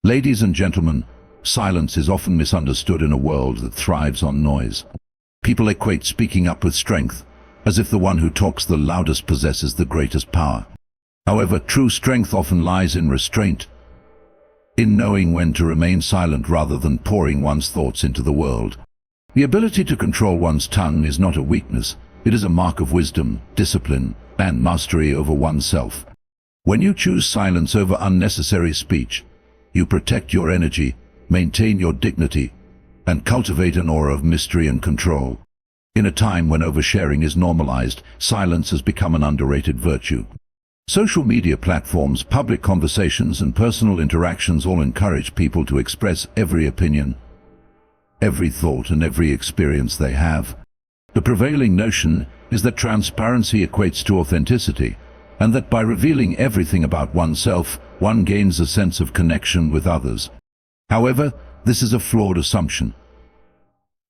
Ladies and gentlemen, silence is often misunderstood in a world that thrives on noise. People equate speaking up with strength, as if the one who talks the loudest possesses the greatest power. However, true strength often lies in restraint, in knowing when to remain silent rather than pouring one's thoughts into the world. The ability to control one's tongue is not a weakness, it is a mark of wisdom, discipline, and mastery over oneself. When you choose silence over unnecessary speech, you protect your energy, maintain your dignity, and cultivate an aura of mystery and control. In a time when oversharing is normalized, silence has become an underrated virtue. Social media platforms, public conversations, and personal interactions all encourage people to express every opinion, every thought, and every experience they have. The prevailing notion is that transparency equates to authenticity, and that by revealing everything about oneself, one gains a sense of connection with others. However, this is a flawed assumption.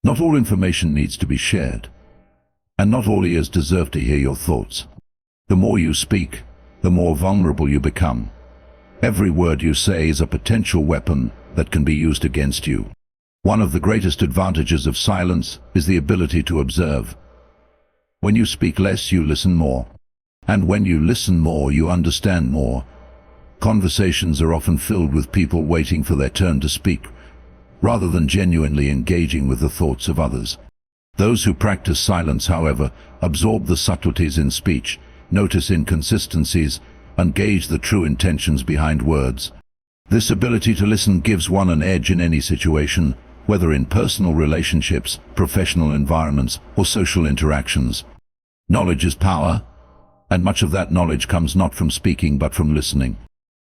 Not all information needs to be shared, and not all ears deserve to hear your thoughts. The more you speak, the more vulnerable you become. Every word you say is a potential weapon that can be used against you. One of the greatest advantages of silence is the ability to observe. When you speak less, you listen more. And when you listen more, you understand more. Conversations are often filled with people waiting for their turn to speak, rather than genuinely engaging with the thoughts of others. Those who practice silence, however, absorb the subtleties in speech, notice inconsistencies, and gauge the true intentions behind words. This ability to listen gives one an edge in any situation, whether in personal relationships, professional environments, or social interactions. Knowledge is power, and much of that knowledge comes not from speaking but from listening.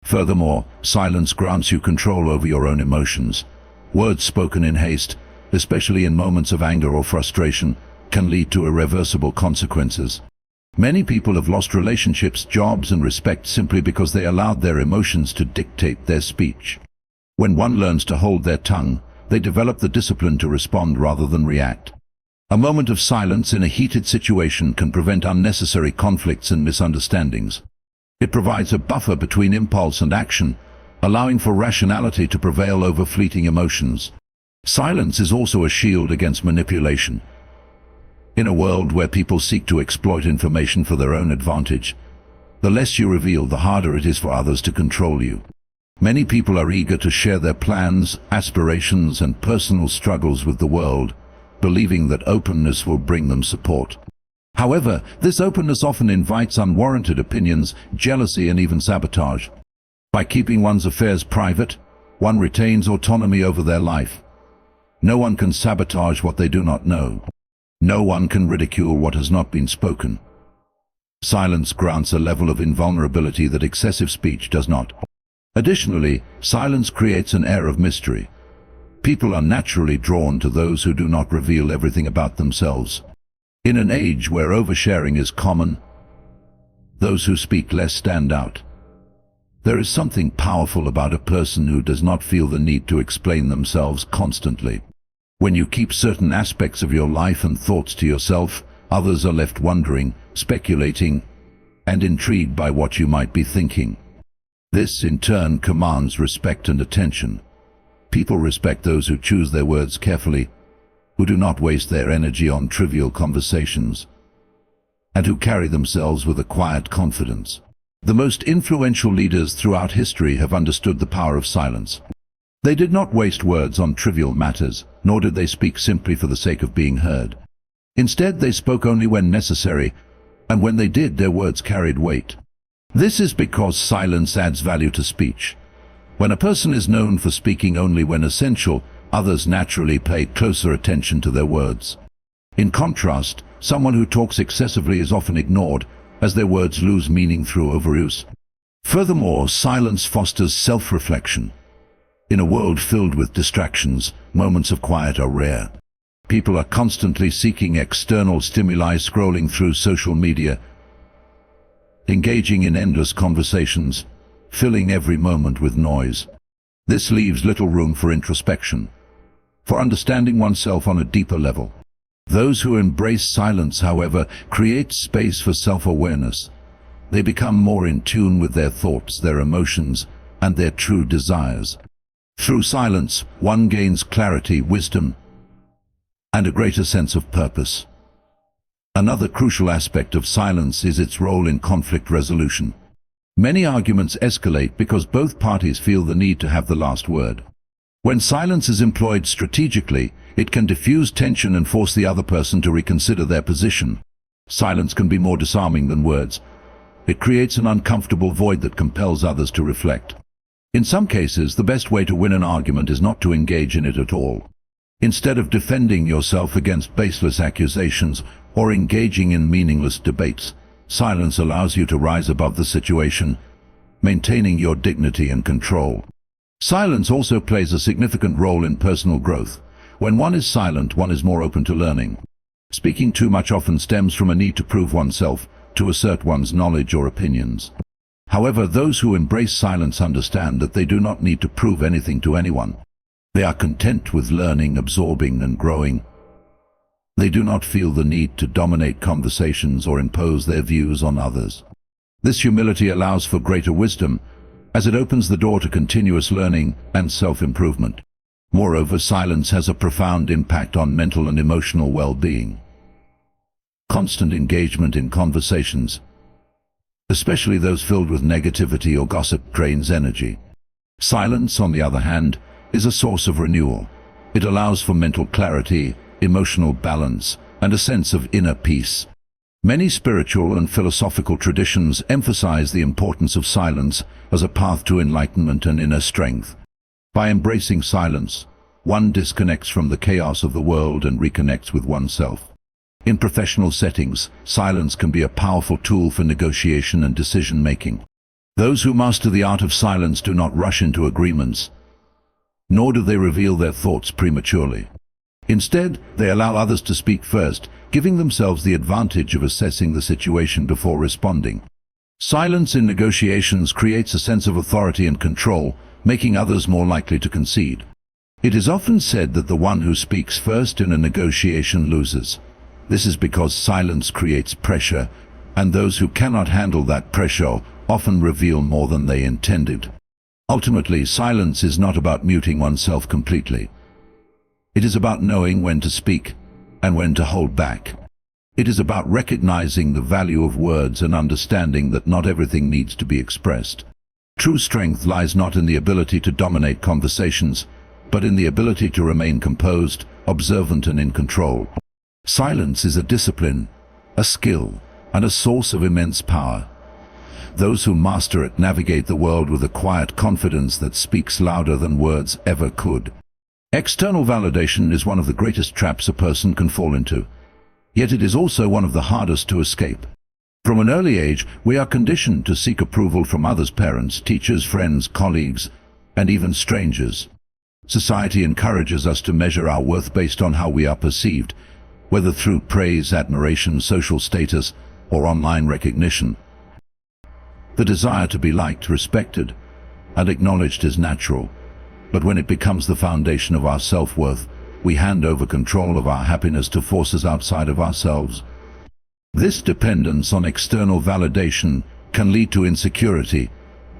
Furthermore, silence grants you control over your own emotions. Words spoken in haste, especially in moments of anger or frustration, can lead to irreversible consequences. Many people have lost relationships, jobs, and respect simply because they allowed their emotions to dictate their speech. When one learns to hold their tongue, they develop the discipline to respond rather than react. A moment of silence in a heated situation can prevent unnecessary conflicts and misunderstandings. It provides a buffer between impulse and action, allowing for rationality to prevail over fleeting emotions. Silence is also a shield against manipulation. In a world where people seek to exploit information for their own advantage, the less you reveal, the harder it is for others to control you. Many people are eager to share their plans, aspirations, and personal struggles with the world, believing that openness will bring them support. However, this openness often invites unwarranted opinions, jealousy, and even sabotage. By keeping one's affairs private, one retains autonomy over their life. No one can sabotage what they do not know. No one can ridicule what has not been spoken. Silence grants a level of invulnerability that excessive speech does not. Additionally, silence creates an air of mystery. People are naturally drawn to those who do not reveal everything about themselves. In an age where oversharing is common, those who speak less stand out. There is something powerful about a person who does not feel the need to explain themselves constantly. When you keep certain aspects of your life and thoughts to yourself, others are left wondering, speculating, and intrigued by what you might be thinking. This, in turn, commands respect and attention. People respect those who choose their words carefully, who do not waste their energy on trivial conversations, and who carry themselves with a quiet confidence. The most influential leaders throughout history have understood the power of silence. They did not waste words on trivial matters, nor did they speak simply for the sake of being heard. Instead, they spoke only when necessary, and when they did, their words carried weight. This is because silence adds value to speech. When a person is known for speaking only when essential, others naturally pay closer attention to their words. In contrast, someone who talks excessively is often ignored, as their words lose meaning through overuse. Furthermore, silence fosters self-reflection. In a world filled with distractions, moments of quiet are rare. People are constantly seeking external stimuli, scrolling through social media, engaging in endless conversations, filling every moment with noise. This leaves little room for introspection, for understanding oneself on a deeper level. Those who embrace silence, however, create space for self-awareness. They become more in tune with their thoughts, their emotions, and their true desires. Through silence, one gains clarity, wisdom, and a greater sense of purpose. Another crucial aspect of silence is its role in conflict resolution. Many arguments escalate because both parties feel the need to have the last word. When silence is employed strategically, it can diffuse tension and force the other person to reconsider their position. Silence can be more disarming than words. It creates an uncomfortable void that compels others to reflect. In some cases, the best way to win an argument is not to engage in it at all. Instead of defending yourself against baseless accusations or engaging in meaningless debates, silence allows you to rise above the situation, maintaining your dignity and control. Silence also plays a significant role in personal growth. When one is silent, one is more open to learning. Speaking too much often stems from a need to prove oneself, to assert one's knowledge or opinions. However, those who embrace silence understand that they do not need to prove anything to anyone. They are content with learning, absorbing, and growing. They do not feel the need to dominate conversations or impose their views on others. This humility allows for greater wisdom, as it opens the door to continuous learning and self-improvement. Moreover, silence has a profound impact on mental and emotional well-being. Constant engagement in conversations, especially those filled with negativity or gossip, drains energy. Silence, on the other hand, is a source of renewal. It allows for mental clarity, emotional balance, and a sense of inner peace. Many spiritual and philosophical traditions emphasize the importance of silence as a path to enlightenment and inner strength. By embracing silence, one disconnects from the chaos of the world and reconnects with oneself. In professional settings, silence can be a powerful tool for negotiation and decision-making. Those who master the art of silence do not rush into agreements, nor do they reveal their thoughts prematurely. Instead, they allow others to speak first, giving themselves the advantage of assessing the situation before responding. Silence in negotiations creates a sense of authority and control, making others more likely to concede. It is often said that the one who speaks first in a negotiation loses. This is because silence creates pressure, and those who cannot handle that pressure often reveal more than they intended. Ultimately, silence is not about muting oneself completely. It is about knowing when to speak and when to hold back. It is about recognizing the value of words and understanding that not everything needs to be expressed. True strength lies not in the ability to dominate conversations, but in the ability to remain composed, observant, and in control. Silence is a discipline, a skill, and a source of immense power. Those who master it navigate the world with a quiet confidence that speaks louder than words ever could. External validation is one of the greatest traps a person can fall into, yet it is also one of the hardest to escape. From an early age, we are conditioned to seek approval from others: parents, teachers, friends, colleagues, and even strangers. Society encourages us to measure our worth based on how we are perceived, whether through praise, admiration, social status, or online recognition. The desire to be liked, respected, and acknowledged is natural, but when it becomes the foundation of our self-worth, we hand over control of our happiness to forces outside of ourselves. This dependence on external validation can lead to insecurity,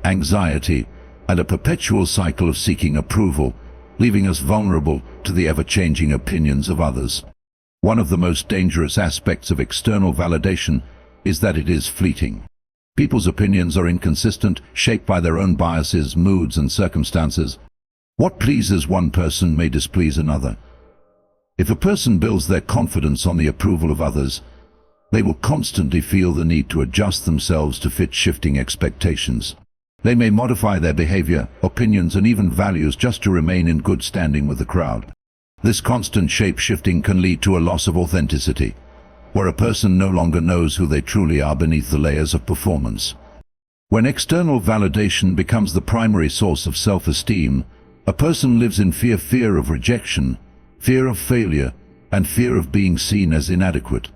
anxiety, and a perpetual cycle of seeking approval, leaving us vulnerable to the ever-changing opinions of others. One of the most dangerous aspects of external validation is that it is fleeting. People's opinions are inconsistent, shaped by their own biases, moods, and circumstances. What pleases one person may displease another. If a person builds their confidence on the approval of others, they will constantly feel the need to adjust themselves to fit shifting expectations. They may modify their behavior, opinions, and even values just to remain in good standing with the crowd. This constant shape-shifting can lead to a loss of authenticity, where a person no longer knows who they truly are beneath the layers of performance. When external validation becomes the primary source of self-esteem, a person lives in fear of rejection, fear of failure, and fear of being seen as inadequate.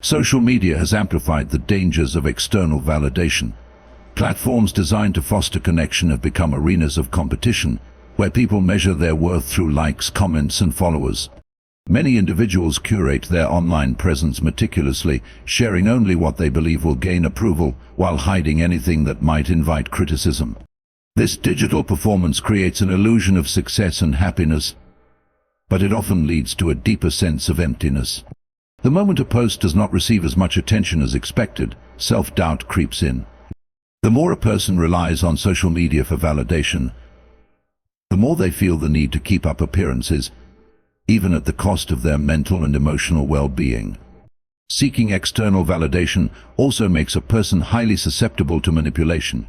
Social media has amplified the dangers of external validation. Platforms designed to foster connection have become arenas of competition, where people measure their worth through likes, comments, and followers. Many individuals curate their online presence meticulously, sharing only what they believe will gain approval, while hiding anything that might invite criticism. This digital performance creates an illusion of success and happiness, but it often leads to a deeper sense of emptiness. The moment a post does not receive as much attention as expected, self-doubt creeps in. The more a person relies on social media for validation, the more they feel the need to keep up appearances, even at the cost of their mental and emotional well-being. Seeking external validation also makes a person highly susceptible to manipulation.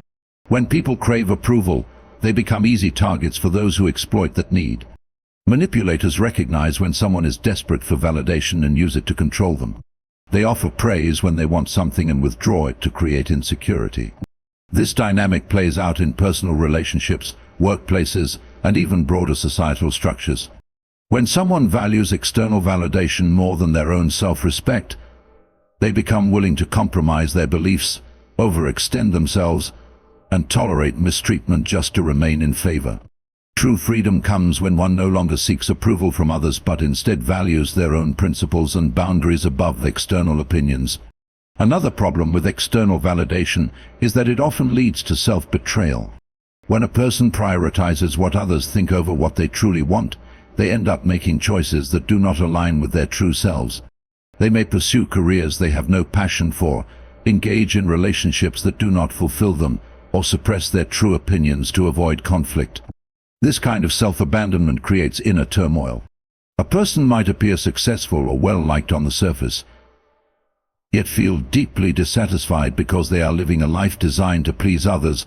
When people crave approval, they become easy targets for those who exploit that need. Manipulators recognize when someone is desperate for validation and use it to control them. They offer praise when they want something and withdraw it to create insecurity. This dynamic plays out in personal relationships, workplaces, and even broader societal structures. When someone values external validation more than their own self-respect, they become willing to compromise their beliefs, overextend themselves, and tolerate mistreatment just to remain in favor. True freedom comes when one no longer seeks approval from others but instead values their own principles and boundaries above external opinions. Another problem with external validation is that it often leads to self-betrayal. When a person prioritizes what others think over what they truly want, they end up making choices that do not align with their true selves. They may pursue careers they have no passion for, engage in relationships that do not fulfill them, or suppress their true opinions to avoid conflict. This kind of self-abandonment creates inner turmoil. A person might appear successful or well-liked on the surface, yet feel deeply dissatisfied because they are living a life designed to please others,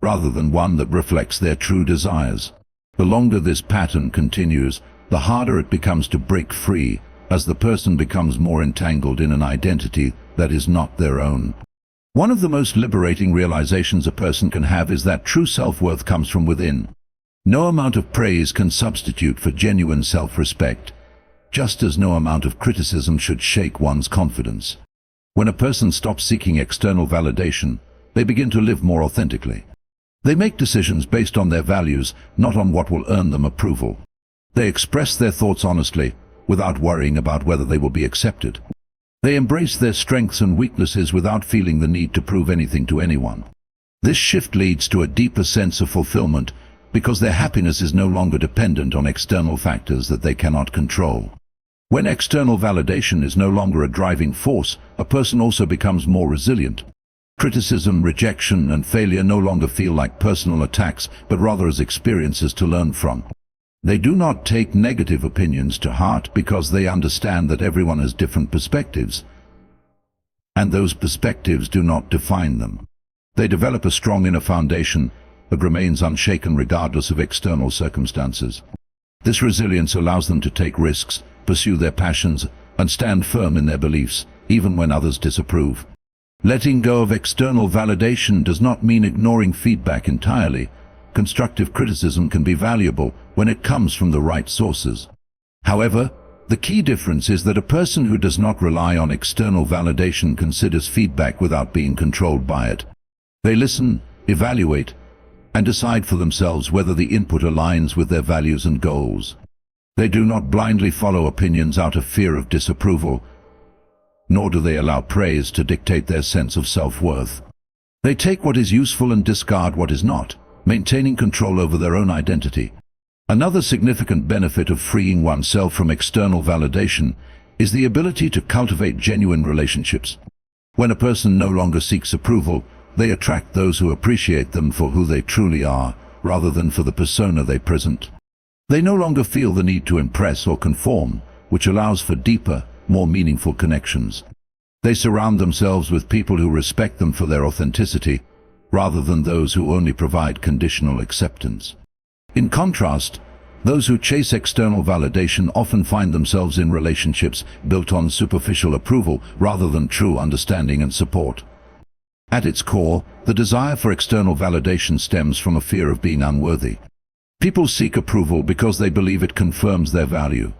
rather than one that reflects their true desires. The longer this pattern continues, the harder it becomes to break free, as the person becomes more entangled in an identity that is not their own. One of the most liberating realizations a person can have is that true self-worth comes from within. No amount of praise can substitute for genuine self-respect, just as no amount of criticism should shake one's confidence. When a person stops seeking external validation, they begin to live more authentically. They make decisions based on their values, not on what will earn them approval. They express their thoughts honestly, without worrying about whether they will be accepted. They embrace their strengths and weaknesses without feeling the need to prove anything to anyone. This shift leads to a deeper sense of fulfillment because their happiness is no longer dependent on external factors that they cannot control. When external validation is no longer a driving force, a person also becomes more resilient. Criticism, rejection, and failure no longer feel like personal attacks, but rather as experiences to learn from. They do not take negative opinions to heart because they understand that everyone has different perspectives, and those perspectives do not define them. They develop a strong inner foundation that remains unshaken regardless of external circumstances. This resilience allows them to take risks, pursue their passions, and stand firm in their beliefs, even when others disapprove. Letting go of external validation does not mean ignoring feedback entirely. Constructive criticism can be valuable when it comes from the right sources. However, the key difference is that a person who does not rely on external validation considers feedback without being controlled by it. They listen, evaluate, and decide for themselves whether the input aligns with their values and goals. They do not blindly follow opinions out of fear of disapproval, nor do they allow praise to dictate their sense of self-worth. They take what is useful and discard what is not, maintaining control over their own identity. Another significant benefit of freeing oneself from external validation is the ability to cultivate genuine relationships. When a person no longer seeks approval, they attract those who appreciate them for who they truly are, rather than for the persona they present. They no longer feel the need to impress or conform, which allows for deeper, more meaningful connections. They surround themselves with people who respect them for their authenticity, rather than those who only provide conditional acceptance. In contrast, those who chase external validation often find themselves in relationships built on superficial approval rather than true understanding and support. At its core, the desire for external validation stems from a fear of being unworthy. People seek approval because they believe it confirms their value.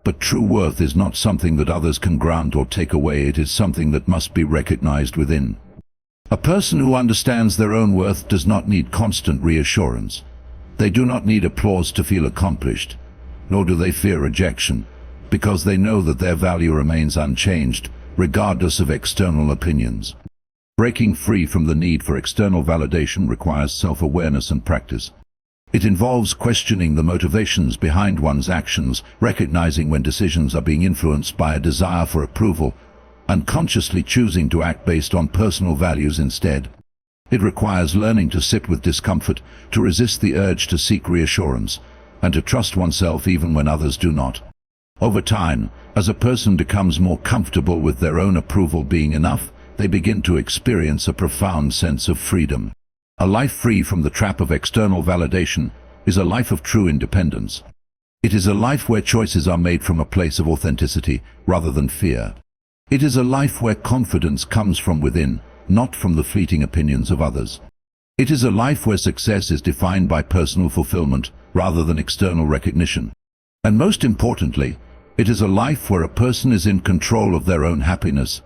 But true worth is not something that others can grant or take away, it is something that must be recognized within. A person who understands their own worth does not need constant reassurance. They do not need applause to feel accomplished, nor do they fear rejection, because they know that their value remains unchanged, regardless of external opinions. Breaking free from the need for external validation requires self-awareness and practice. It involves questioning the motivations behind one's actions, recognizing when decisions are being influenced by a desire for approval, and consciously choosing to act based on personal values instead. It requires learning to sit with discomfort, to resist the urge to seek reassurance, and to trust oneself even when others do not. Over time, as a person becomes more comfortable with their own approval being enough, they begin to experience a profound sense of freedom. A life free from the trap of external validation is a life of true independence. It is a life where choices are made from a place of authenticity rather than fear. It is a life where confidence comes from within, not from the fleeting opinions of others. It is a life where success is defined by personal fulfillment rather than external recognition. And most importantly, it is a life where a person is in control of their own happiness,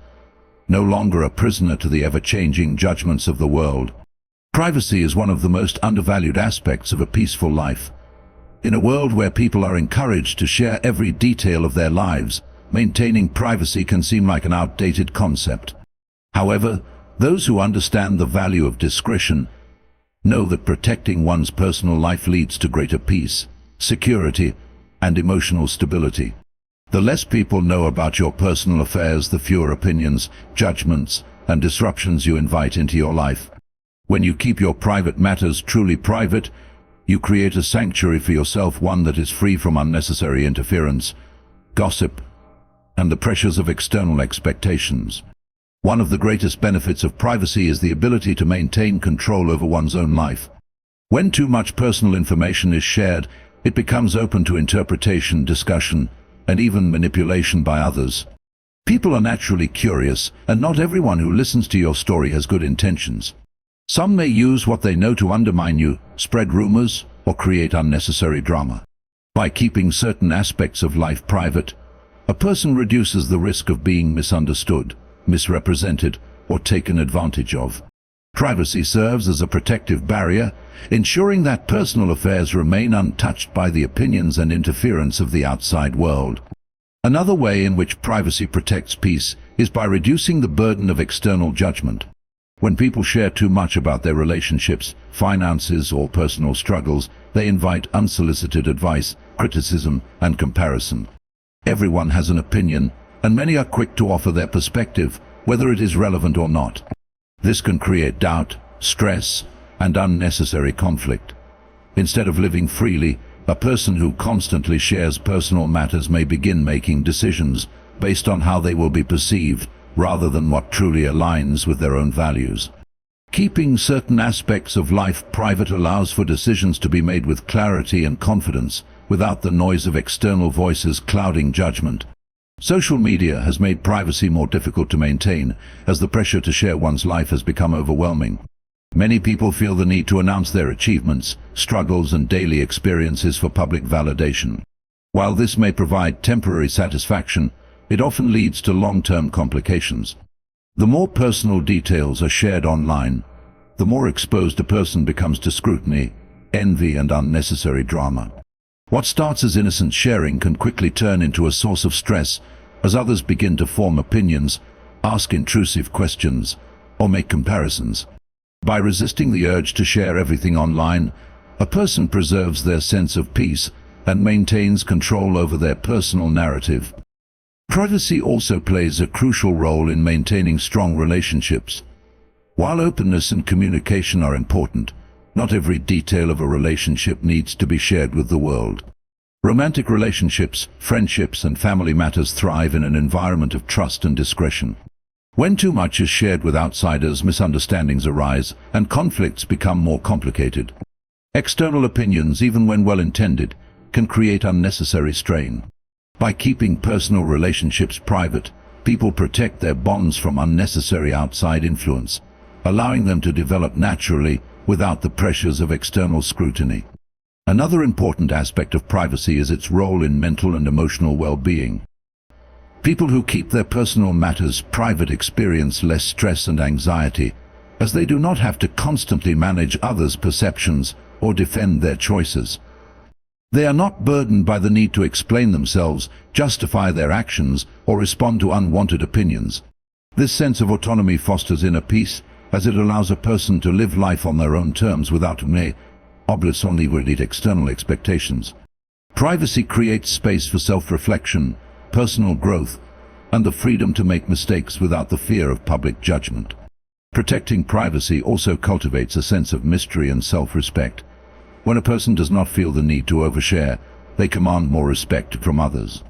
no longer a prisoner to the ever-changing judgments of the world. Privacy is one of the most undervalued aspects of a peaceful life. In a world where people are encouraged to share every detail of their lives, maintaining privacy can seem like an outdated concept. However, those who understand the value of discretion know that protecting one's personal life leads to greater peace, security, and emotional stability. The less people know about your personal affairs, the fewer opinions, judgments, and disruptions you invite into your life. When you keep your private matters truly private, you create a sanctuary for yourself, one that is free from unnecessary interference, gossip, and the pressures of external expectations. One of the greatest benefits of privacy is the ability to maintain control over one's own life. When too much personal information is shared, it becomes open to interpretation, discussion, and even manipulation by others. People are naturally curious, and not everyone who listens to your story has good intentions. Some may use what they know to undermine you, spread rumors, or create unnecessary drama. By keeping certain aspects of life private, a person reduces the risk of being misunderstood, misrepresented, or taken advantage of. Privacy serves as a protective barrier, ensuring that personal affairs remain untouched by the opinions and interference of the outside world. Another way in which privacy protects peace is by reducing the burden of external judgment. When people share too much about their relationships, finances, or personal struggles, they invite unsolicited advice, criticism, and comparison. Everyone has an opinion, and many are quick to offer their perspective, whether it is relevant or not. This can create doubt, stress, and unnecessary conflict. Instead of living freely, a person who constantly shares personal matters may begin making decisions based on how they will be perceived, rather than what truly aligns with their own values. Keeping certain aspects of life private allows for decisions to be made with clarity and confidence, without the noise of external voices clouding judgment. Social media has made privacy more difficult to maintain, as the pressure to share one's life has become overwhelming. Many people feel the need to announce their achievements, struggles, and daily experiences for public validation. While this may provide temporary satisfaction, it often leads to long-term complications. The more personal details are shared online, the more exposed a person becomes to scrutiny, envy, and unnecessary drama. What starts as innocent sharing can quickly turn into a source of stress as others begin to form opinions, ask intrusive questions, or make comparisons. By resisting the urge to share everything online, a person preserves their sense of peace and maintains control over their personal narrative. Privacy also plays a crucial role in maintaining strong relationships. While openness and communication are important, not every detail of a relationship needs to be shared with the world. Romantic relationships, friendships, and family matters thrive in an environment of trust and discretion. When too much is shared with outsiders, misunderstandings arise, and conflicts become more complicated. External opinions, even when well-intended, can create unnecessary strain. By keeping personal relationships private, people protect their bonds from unnecessary outside influence, allowing them to develop naturally without the pressures of external scrutiny. Another important aspect of privacy is its role in mental and emotional well-being. People who keep their personal matters private experience less stress and anxiety, as they do not have to constantly manage others' perceptions or defend their choices. They are not burdened by the need to explain themselves, justify their actions, or respond to unwanted opinions. This sense of autonomy fosters inner peace, as it allows a person to live life on their own terms without obligating external expectations. Privacy creates space for self-reflection, personal growth, and the freedom to make mistakes without the fear of public judgment. Protecting privacy also cultivates a sense of mystery and self-respect. When a person does not feel the need to overshare, they command more respect from others.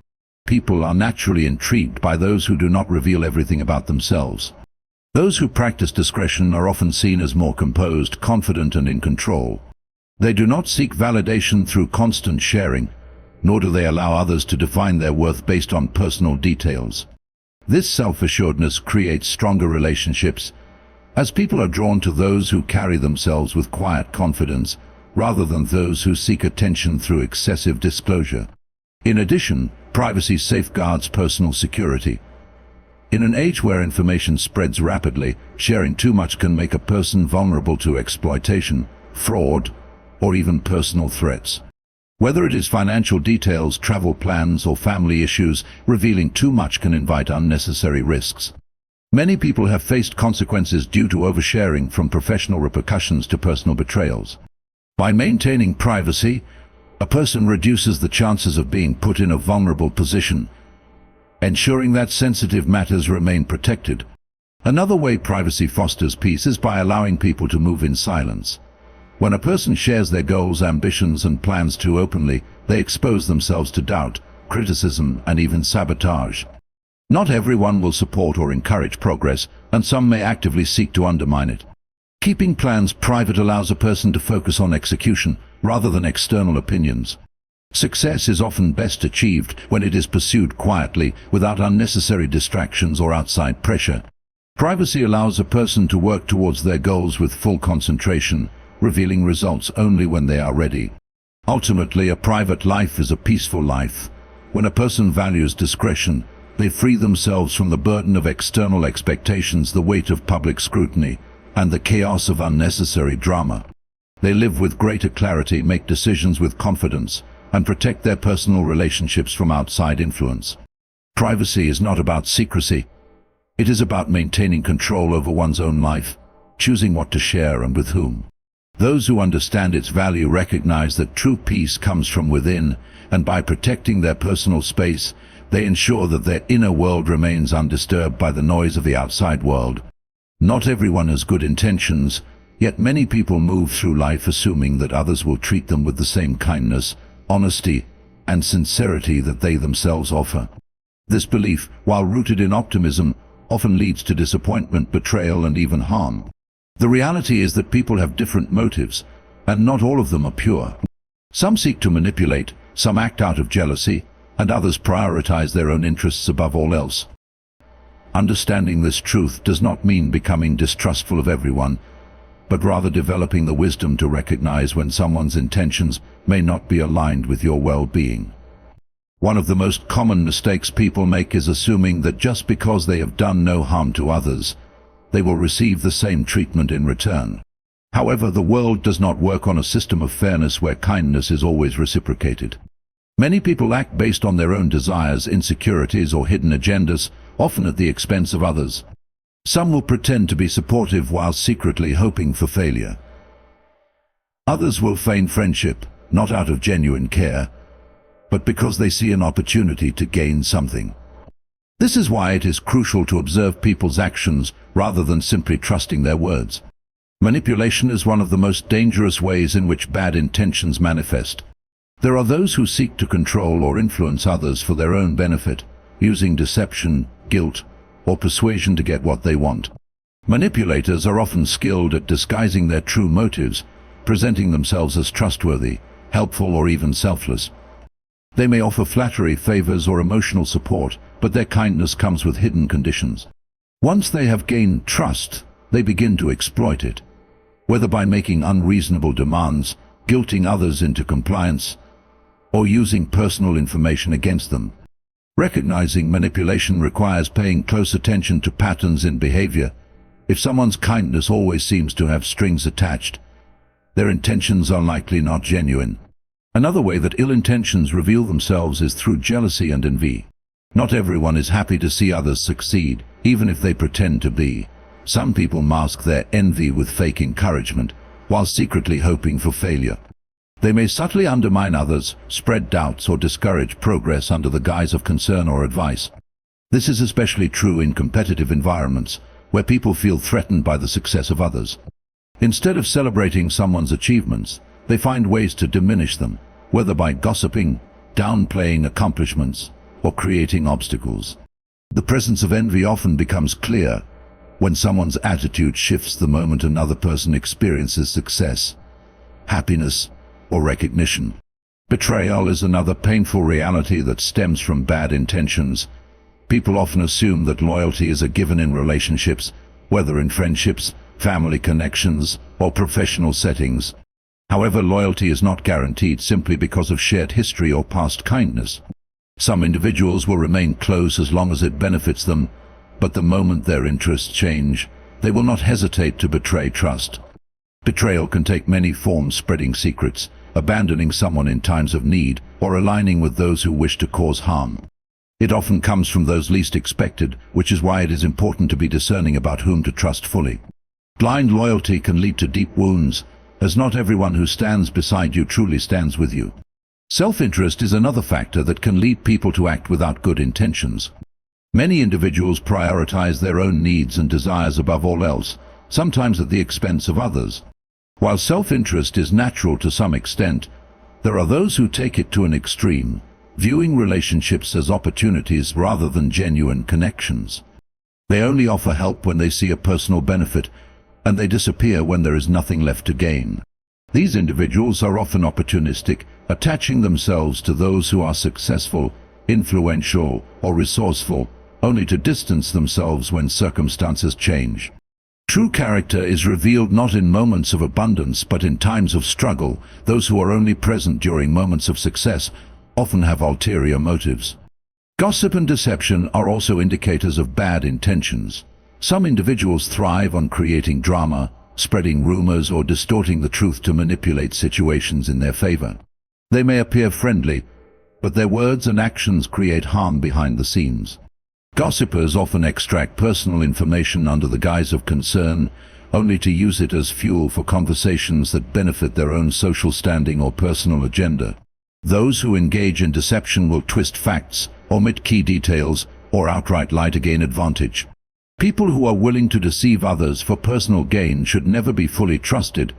People are naturally intrigued by those who do not reveal everything about themselves. Those who practice discretion are often seen as more composed, confident, and in control. They do not seek validation through constant sharing, nor do they allow others to define their worth based on personal details. This self-assuredness creates stronger relationships, as people are drawn to those who carry themselves with quiet confidence, rather than those who seek attention through excessive disclosure. In addition, privacy safeguards personal security. In an age where information spreads rapidly, sharing too much can make a person vulnerable to exploitation, fraud, or even personal threats. Whether it is financial details, travel plans, or family issues, revealing too much can invite unnecessary risks. Many people have faced consequences due to oversharing, from professional repercussions to personal betrayals. By maintaining privacy, a person reduces the chances of being put in a vulnerable position, ensuring that sensitive matters remain protected. Another way privacy fosters peace is by allowing people to move in silence. When a person shares their goals, ambitions, and plans too openly, they expose themselves to doubt, criticism, and even sabotage. Not everyone will support or encourage progress, and some may actively seek to undermine it. Keeping plans private allows a person to focus on execution rather than external opinions. Success is often best achieved when it is pursued quietly, without unnecessary distractions or outside pressure. Privacy allows a person to work towards their goals with full concentration, revealing results only when they are ready. Ultimately, a private life is a peaceful life. When a person values discretion, they free themselves from the burden of external expectations, the weight of public scrutiny, and the chaos of unnecessary drama. They live with greater clarity, make decisions with confidence, and protect their personal relationships from outside influence. Privacy is not about secrecy. It is about maintaining control over one's own life, choosing what to share and with whom. Those who understand its value recognize that true peace comes from within, and by protecting their personal space, they ensure that their inner world remains undisturbed by the noise of the outside world. Not everyone has good intentions, yet many people move through life assuming that others will treat them with the same kindness, honesty, and sincerity that they themselves offer. This belief, while rooted in optimism, often leads to disappointment, betrayal, and even harm. The reality is that people have different motives, and not all of them are pure. Some seek to manipulate, some act out of jealousy, and others prioritize their own interests above all else. Understanding this truth does not mean becoming distrustful of everyone, but rather developing the wisdom to recognize when someone's intentions may not be aligned with your well-being. One of the most common mistakes people make is assuming that just because they have done no harm to others, they will receive the same treatment in return. However, the world does not work on a system of fairness where kindness is always reciprocated. Many people act based on their own desires, insecurities, or hidden agendas, often at the expense of others. Some will pretend to be supportive while secretly hoping for failure. Others will feign friendship, not out of genuine care, but because they see an opportunity to gain something. This is why it is crucial to observe people's actions rather than simply trusting their words. Manipulation is one of the most dangerous ways in which bad intentions manifest. There are those who seek to control or influence others for their own benefit, using deception, guilt, or persuasion to get what they want. Manipulators are often skilled at disguising their true motives, presenting themselves as trustworthy, helpful, or even selfless. They may offer flattery, favors, or emotional support, but their kindness comes with hidden conditions. Once they have gained trust, they begin to exploit it, whether by making unreasonable demands, guilting others into compliance, or using personal information against them. Recognizing manipulation requires paying close attention to patterns in behavior. If someone's kindness always seems to have strings attached, their intentions are likely not genuine. Another way that ill intentions reveal themselves is through jealousy and envy. Not everyone is happy to see others succeed, even if they pretend to be. Some people mask their envy with fake encouragement, while secretly hoping for failure. They may subtly undermine others, spread doubts, or discourage progress under the guise of concern or advice. This is especially true in competitive environments, where people feel threatened by the success of others. Instead of celebrating someone's achievements, they find ways to diminish them, whether by gossiping, downplaying accomplishments, or creating obstacles. The presence of envy often becomes clear when someone's attitude shifts the moment another person experiences success, happiness, or recognition. Betrayal is another painful reality that stems from bad intentions. People often assume that loyalty is a given in relationships, whether in friendships, family connections, or professional settings. However, loyalty is not guaranteed simply because of shared history or past kindness. Some individuals will remain close as long as it benefits them, but the moment their interests change, they will not hesitate to betray trust. Betrayal can take many forms: spreading secrets, abandoning someone in times of need, or aligning with those who wish to cause harm. It often comes from those least expected, which is why it is important to be discerning about whom to trust fully. Blind loyalty can lead to deep wounds, as not everyone who stands beside you truly stands with you. Self-interest is another factor that can lead people to act without good intentions. Many individuals prioritize their own needs and desires above all else, sometimes at the expense of others. While self-interest is natural to some extent, there are those who take it to an extreme, viewing relationships as opportunities rather than genuine connections. They only offer help when they see a personal benefit, and they disappear when there is nothing left to gain. These individuals are often opportunistic, attaching themselves to those who are successful, influential, or resourceful, only to distance themselves when circumstances change. True character is revealed not in moments of abundance but in times of struggle. Those who are only present during moments of success often have ulterior motives. Gossip and deception are also indicators of bad intentions. Some individuals thrive on creating drama, spreading rumors, or distorting the truth to manipulate situations in their favor. They may appear friendly, but their words and actions create harm behind the scenes. Gossipers often extract personal information under the guise of concern, only to use it as fuel for conversations that benefit their own social standing or personal agenda. Those who engage in deception will twist facts, omit key details, or outright lie to gain advantage. People who are willing to deceive others for personal gain should never be fully trusted,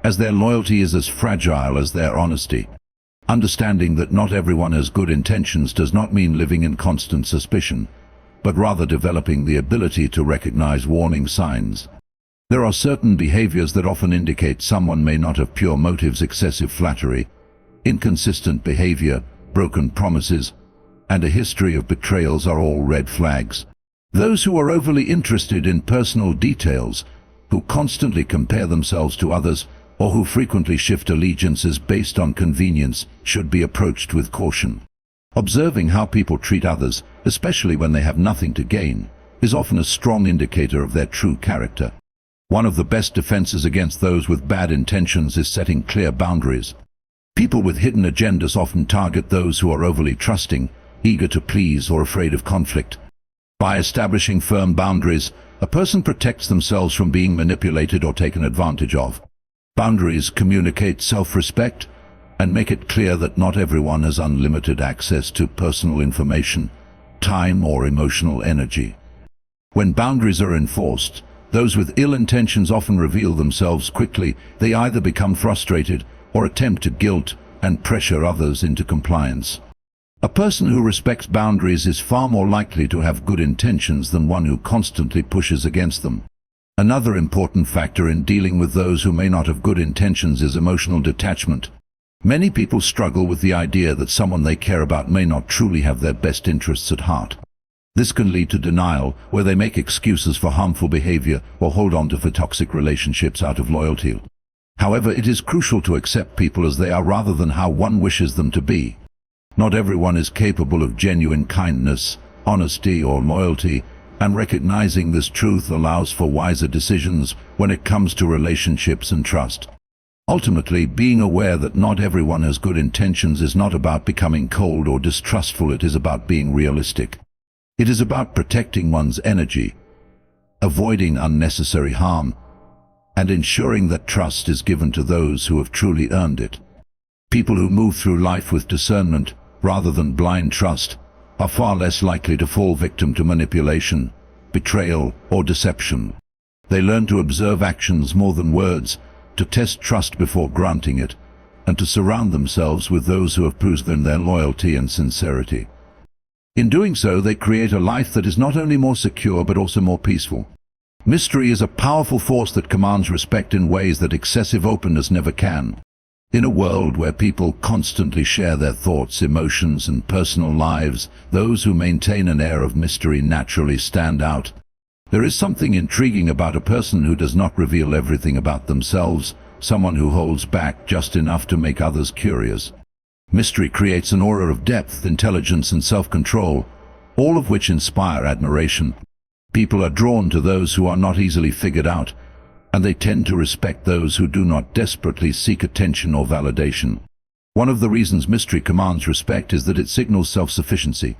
as their loyalty is as fragile as their honesty. Understanding that not everyone has good intentions does not mean living in constant suspicion, but rather developing the ability to recognize warning signs. There are certain behaviors that often indicate someone may not have pure motives: excessive flattery, inconsistent behavior, broken promises, and a history of betrayals are all red flags. Those who are overly interested in personal details, who constantly compare themselves to others, or who frequently shift allegiances based on convenience, should be approached with caution. Observing how people treat others, especially when they have nothing to gain, is often a strong indicator of their true character. One of the best defenses against those with bad intentions is setting clear boundaries. People with hidden agendas often target those who are overly trusting, eager to please, or afraid of conflict. By establishing firm boundaries, a person protects themselves from being manipulated or taken advantage of. Boundaries communicate self-respect and make it clear that not everyone has unlimited access to personal information, time, or emotional energy. When boundaries are enforced, those with ill intentions often reveal themselves quickly. They either become frustrated or attempt to guilt and pressure others into compliance. A person who respects boundaries is far more likely to have good intentions than one who constantly pushes against them. Another important factor in dealing with those who may not have good intentions is emotional detachment. Many people struggle with the idea that someone they care about may not truly have their best interests at heart. This can lead to denial, where they make excuses for harmful behavior or hold on to toxic relationships out of loyalty. However, it is crucial to accept people as they are rather than how one wishes them to be. Not everyone is capable of genuine kindness, honesty, or loyalty, and recognizing this truth allows for wiser decisions when it comes to relationships and trust. Ultimately, being aware that not everyone has good intentions is not about becoming cold or distrustful. It is about being realistic. It is about protecting one's energy, avoiding unnecessary harm, and ensuring that trust is given to those who have truly earned it. People who move through life with discernment, rather than blind trust, are far less likely to fall victim to manipulation, betrayal, or deception. They learn to observe actions more than words, to test trust before granting it, and to surround themselves with those who have proven their loyalty and sincerity. In doing so, they create a life that is not only more secure but also more peaceful. Mystery is a powerful force that commands respect in ways that excessive openness never can. In a world where people constantly share their thoughts, emotions, and personal lives, those who maintain an air of mystery naturally stand out. There is something intriguing about a person who does not reveal everything about themselves, someone who holds back just enough to make others curious. Mystery creates an aura of depth, intelligence, and self-control, all of which inspire admiration. People are drawn to those who are not easily figured out, and they tend to respect those who do not desperately seek attention or validation. One of the reasons mystery commands respect is that it signals self-sufficiency.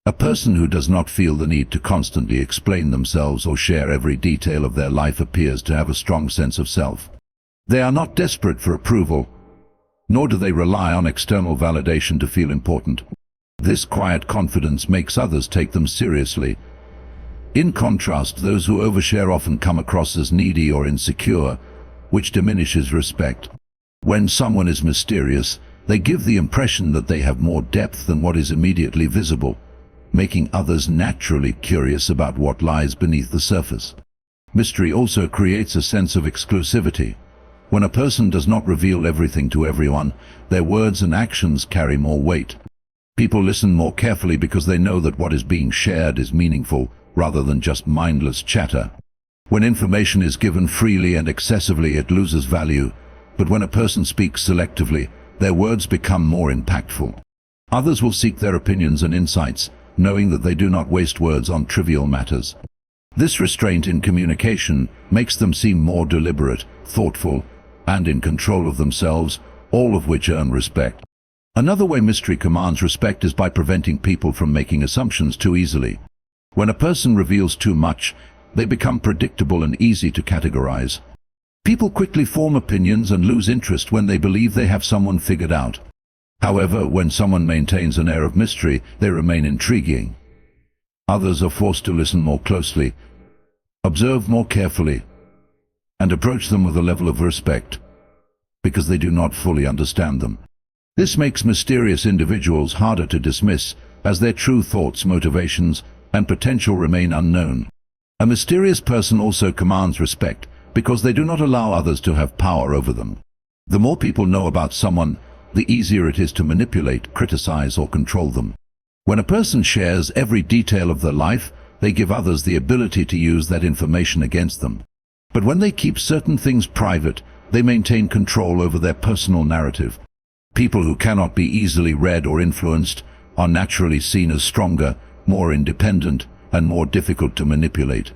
A person who does not feel the need to constantly explain themselves or share every detail of their life appears to have a strong sense of self. They are not desperate for approval, nor do they rely on external validation to feel important. This quiet confidence makes others take them seriously. In contrast, those who overshare often come across as needy or insecure, which diminishes respect. When someone is mysterious, they give the impression that they have more depth than what is immediately visible, making others naturally curious about what lies beneath the surface. Mystery also creates a sense of exclusivity. When a person does not reveal everything to everyone, their words and actions carry more weight. People listen more carefully because they know that what is being shared is meaningful, rather than just mindless chatter. When information is given freely and excessively, it loses value, but when a person speaks selectively, their words become more impactful. Others will seek their opinions and insights, knowing that they do not waste words on trivial matters. This restraint in communication makes them seem more deliberate, thoughtful, and in control of themselves, all of which earn respect. Another way mystery commands respect is by preventing people from making assumptions too easily. When a person reveals too much, they become predictable and easy to categorize. People quickly form opinions and lose interest when they believe they have someone figured out. However, when someone maintains an air of mystery, they remain intriguing. Others are forced to listen more closely, observe more carefully, and approach them with a level of respect, because they do not fully understand them. This makes mysterious individuals harder to dismiss, as their true thoughts, motivations, and potential remain unknown. A mysterious person also commands respect, because they do not allow others to have power over them. The more people know about someone, the easier it is to manipulate, criticize, or control them. When a person shares every detail of their life, they give others the ability to use that information against them. But when they keep certain things private, they maintain control over their personal narrative. People who cannot be easily read or influenced are naturally seen as stronger, more independent, and more difficult to manipulate.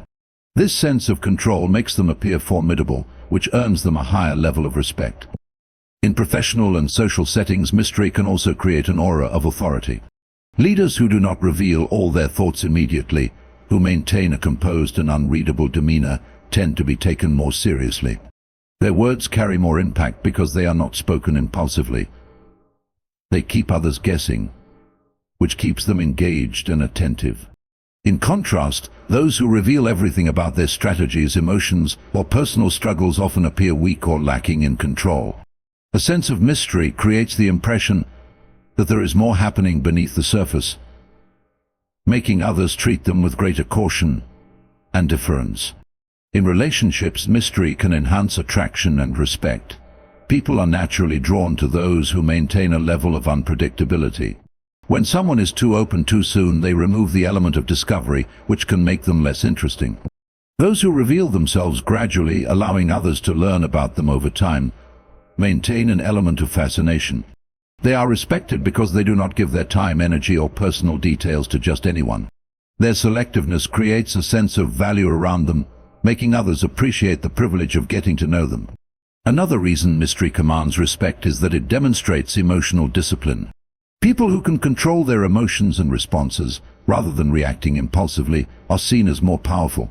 This sense of control makes them appear formidable, which earns them a higher level of respect. In professional and social settings, mystery can also create an aura of authority. Leaders who do not reveal all their thoughts immediately, who maintain a composed and unreadable demeanor, tend to be taken more seriously. Their words carry more impact because they are not spoken impulsively. They keep others guessing, which keeps them engaged and attentive. In contrast, those who reveal everything about their strategies, emotions, or personal struggles often appear weak or lacking in control. A sense of mystery creates the impression that there is more happening beneath the surface, making others treat them with greater caution and deference. In relationships, mystery can enhance attraction and respect. People are naturally drawn to those who maintain a level of unpredictability. When someone is too open too soon, they remove the element of discovery, which can make them less interesting. Those who reveal themselves gradually, allowing others to learn about them over time, maintain an element of fascination. They are respected because they do not give their time, energy, or personal details to just anyone. Their selectiveness creates a sense of value around them, making others appreciate the privilege of getting to know them. Another reason mystery commands respect is that it demonstrates emotional discipline. People who can control their emotions and responses, rather than reacting impulsively, are seen as more powerful.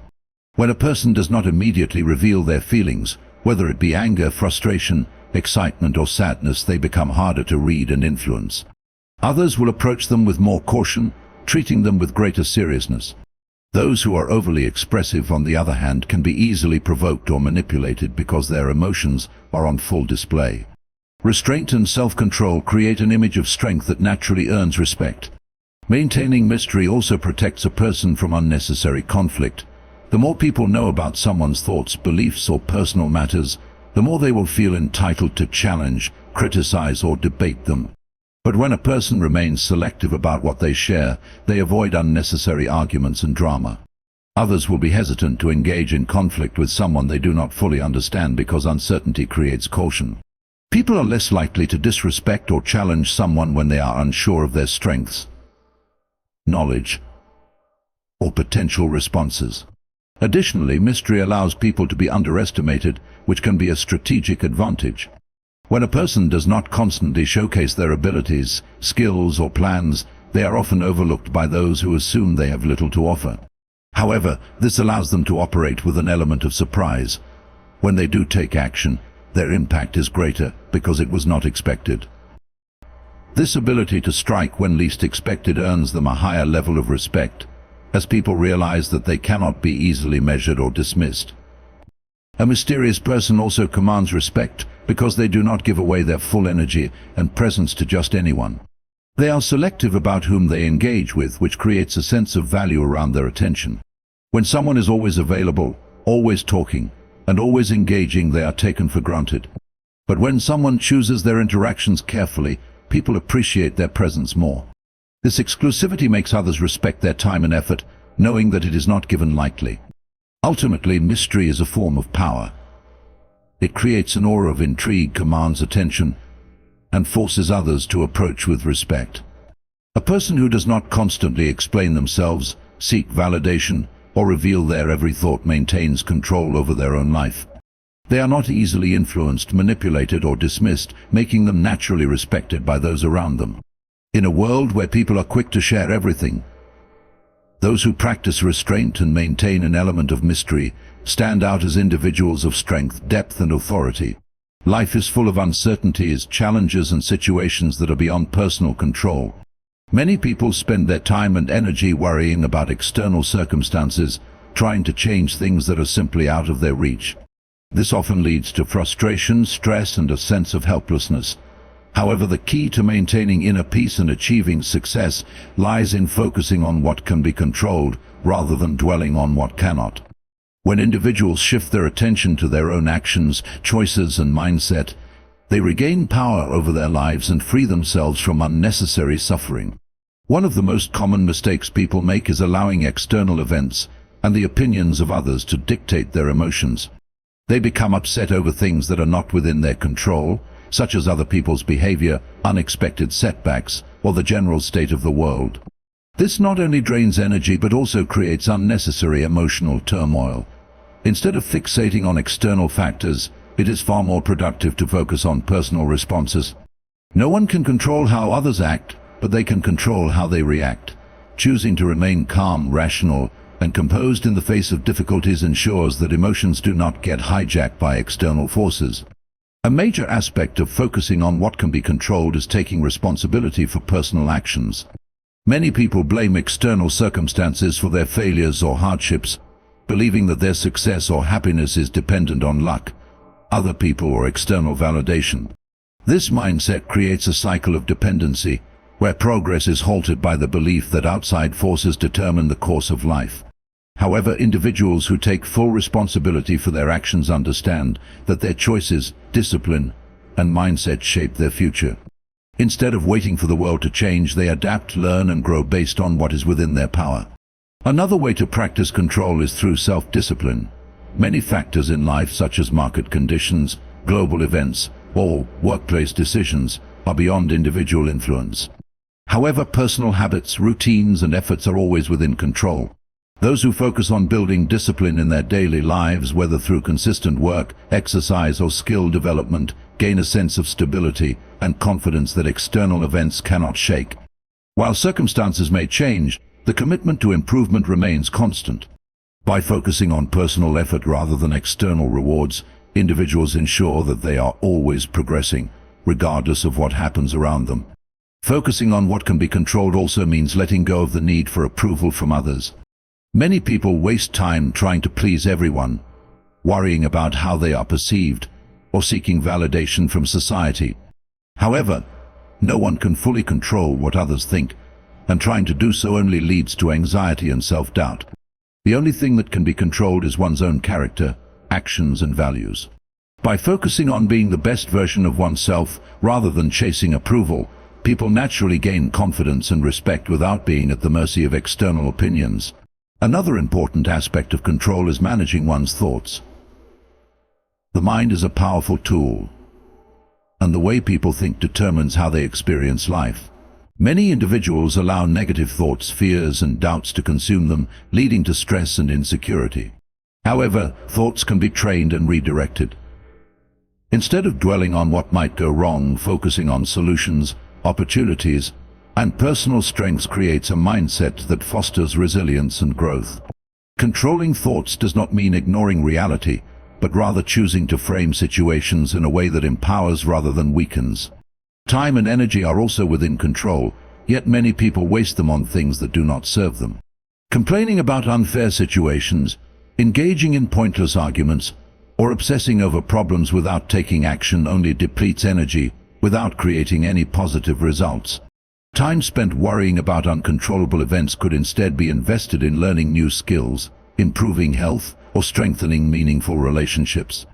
When a person does not immediately reveal their feelings, whether it be anger, frustration, excitement or sadness, they become harder to read and influence. Others will approach them with more caution, treating them with greater seriousness. Those who are overly expressive, on the other hand, can be easily provoked or manipulated because their emotions are on full display. Restraint and self-control create an image of strength that naturally earns respect. Maintaining mystery also protects a person from unnecessary conflict. The more people know about someone's thoughts, beliefs or personal matters, the more they will feel entitled to challenge, criticize or debate them. But when a person remains selective about what they share, they avoid unnecessary arguments and drama. Others will be hesitant to engage in conflict with someone they do not fully understand because uncertainty creates caution. People are less likely to disrespect or challenge someone when they are unsure of their strengths, knowledge, or potential responses. Additionally, mystery allows people to be underestimated, which can be a strategic advantage. When a person does not constantly showcase their abilities, skills or plans, they are often overlooked by those who assume they have little to offer. However, this allows them to operate with an element of surprise. When they do take action, their impact is greater because it was not expected. This ability to strike when least expected earns them a higher level of respect, as people realize that they cannot be easily measured or dismissed. A mysterious person also commands respect because they do not give away their full energy and presence to just anyone. They are selective about whom they engage with, which creates a sense of value around their attention. When someone is always available, always talking, and always engaging, they are taken for granted. But when someone chooses their interactions carefully, people appreciate their presence more. This exclusivity makes others respect their time and effort, knowing that it is not given lightly. Ultimately, mystery is a form of power. It creates an aura of intrigue, commands attention, and forces others to approach with respect. A person who does not constantly explain themselves, seek validation, or reveal their every thought maintains control over their own life. They are not easily influenced, manipulated, or dismissed, making them naturally respected by those around them. In a world where people are quick to share everything, those who practice restraint and maintain an element of mystery stand out as individuals of strength, depth, and authority. Life is full of uncertainties, challenges, and situations that are beyond personal control. Many people spend their time and energy worrying about external circumstances, trying to change things that are simply out of their reach. This often leads to frustration, stress, and a sense of helplessness. However, the key to maintaining inner peace and achieving success lies in focusing on what can be controlled rather than dwelling on what cannot. When individuals shift their attention to their own actions, choices, and mindset, they regain power over their lives and free themselves from unnecessary suffering. One of the most common mistakes people make is allowing external events and the opinions of others to dictate their emotions. They become upset over things that are not within their control, such as other people's behavior, unexpected setbacks, or the general state of the world. This not only drains energy but also creates unnecessary emotional turmoil. Instead of fixating on external factors, it is far more productive to focus on personal responses. No one can control how others act, but they can control how they react. Choosing to remain calm, rational, and composed in the face of difficulties ensures that emotions do not get hijacked by external forces. A major aspect of focusing on what can be controlled is taking responsibility for personal actions. Many people blame external circumstances for their failures or hardships, believing that their success or happiness is dependent on luck, other people, or external validation. This mindset creates a cycle of dependency, where progress is halted by the belief that outside forces determine the course of life. However, individuals who take full responsibility for their actions understand that their choices, discipline, and mindset shape their future. Instead of waiting for the world to change, they adapt, learn, and grow based on what is within their power. Another way to practice control is through self-discipline. Many factors in life, such as market conditions, global events, or workplace decisions, are beyond individual influence. However, personal habits, routines, and efforts are always within control. Those who focus on building discipline in their daily lives, whether through consistent work, exercise, or skill development, gain a sense of stability and confidence that external events cannot shake. While circumstances may change, the commitment to improvement remains constant. By focusing on personal effort rather than external rewards, individuals ensure that they are always progressing, regardless of what happens around them. Focusing on what can be controlled also means letting go of the need for approval from others. Many people waste time trying to please everyone, worrying about how they are perceived, or seeking validation from society. However, no one can fully control what others think, and trying to do so only leads to anxiety and self-doubt. The only thing that can be controlled is one's own character, actions, and values. By focusing on being the best version of oneself rather than chasing approval, people naturally gain confidence and respect without being at the mercy of external opinions. Another important aspect of control is managing one's thoughts. The mind is a powerful tool, and the way people think determines how they experience life. Many individuals allow negative thoughts, fears, and doubts to consume them, leading to stress and insecurity. However, thoughts can be trained and redirected. Instead of dwelling on what might go wrong, focusing on solutions, opportunities, and personal strengths creates a mindset that fosters resilience and growth. Controlling thoughts does not mean ignoring reality, but rather choosing to frame situations in a way that empowers rather than weakens. Time and energy are also within control, yet many people waste them on things that do not serve them. Complaining about unfair situations, engaging in pointless arguments, or obsessing over problems without taking action only depletes energy without creating any positive results. Time spent worrying about uncontrollable events could instead be invested in learning new skills, improving health, or strengthening meaningful relationships.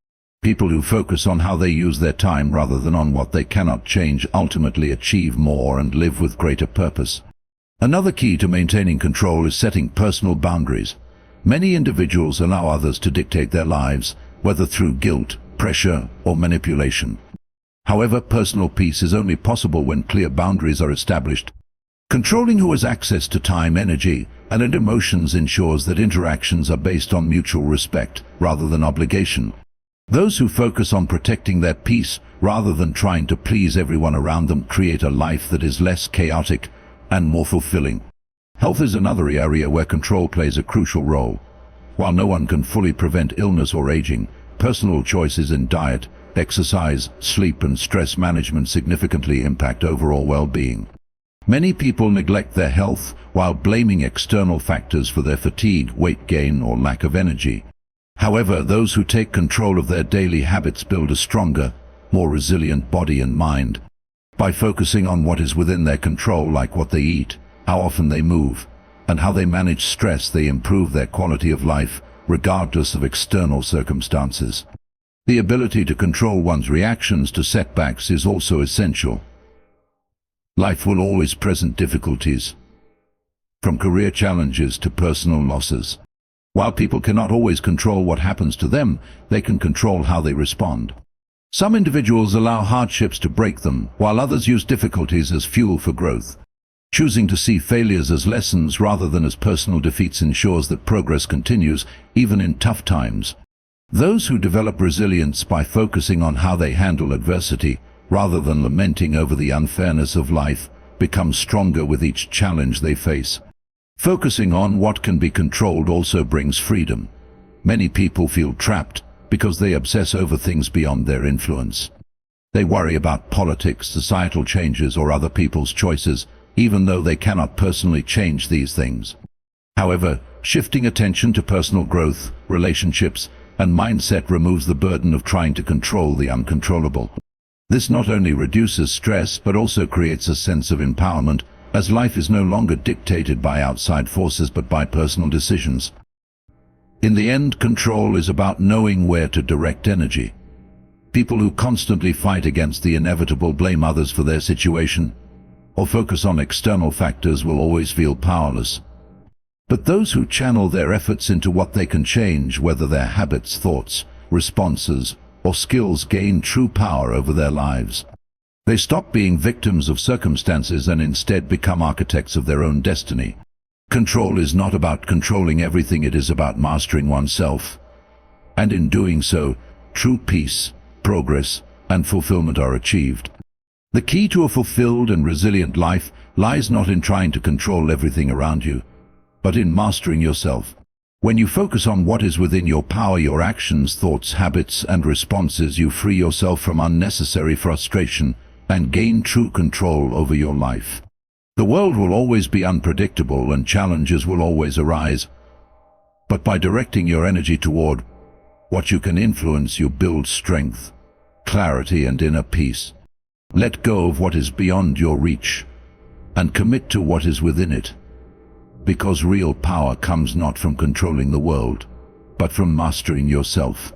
People who focus on how they use their time rather than on what they cannot change ultimately achieve more and live with greater purpose. Another key to maintaining control is setting personal boundaries. Many individuals allow others to dictate their lives, whether through guilt, pressure, or manipulation. However, personal peace is only possible when clear boundaries are established. Controlling who has access to time, energy, and emotions ensures that interactions are based on mutual respect rather than obligation. Those who focus on protecting their peace rather than trying to please everyone around them create a life that is less chaotic and more fulfilling. Health is another area where control plays a crucial role. While no one can fully prevent illness or aging, personal choices in diet, exercise, sleep, and stress management significantly impact overall well-being. Many people neglect their health while blaming external factors for their fatigue, weight gain, or lack of energy. However, those who take control of their daily habits build a stronger, more resilient body and mind. By focusing on what is within their control, like what they eat, how often they move, and how they manage stress, they improve their quality of life, regardless of external circumstances. The ability to control one's reactions to setbacks is also essential. Life will always present difficulties, from career challenges to personal losses. While people cannot always control what happens to them, they can control how they respond. Some individuals allow hardships to break them, while others use difficulties as fuel for growth. Choosing to see failures as lessons rather than as personal defeats ensures that progress continues, even in tough times. Those who develop resilience by focusing on how they handle adversity, rather than lamenting over the unfairness of life, become stronger with each challenge they face. Focusing on what can be controlled also brings freedom. Many people feel trapped because they obsess over things beyond their influence. They worry about politics, societal changes, or other people's choices, even though they cannot personally change these things. However, shifting attention to personal growth, relationships, and mindset removes the burden of trying to control the uncontrollable. This not only reduces stress but also creates a sense of empowerment, as life is no longer dictated by outside forces but by personal decisions. In the end, control is about knowing where to direct energy. People who constantly fight against the inevitable, blame others for their situation, or focus on external factors will always feel powerless. But those who channel their efforts into what they can change, whether their habits, thoughts, responses, or skills, gain true power over their lives. They stop being victims of circumstances and instead become architects of their own destiny. Control is not about controlling everything, it is about mastering oneself. And in doing so, true peace, progress, and fulfillment are achieved. The key to a fulfilled and resilient life lies not in trying to control everything around you, but in mastering yourself. When you focus on what is within your power, your actions, thoughts, habits, and responses, you free yourself from unnecessary frustration and gain true control over your life. The world will always be unpredictable and challenges will always arise, but by directing your energy toward what you can influence, you build strength, clarity, and inner peace. Let go of what is beyond your reach and commit to what is within it, because real power comes not from controlling the world, but from mastering yourself.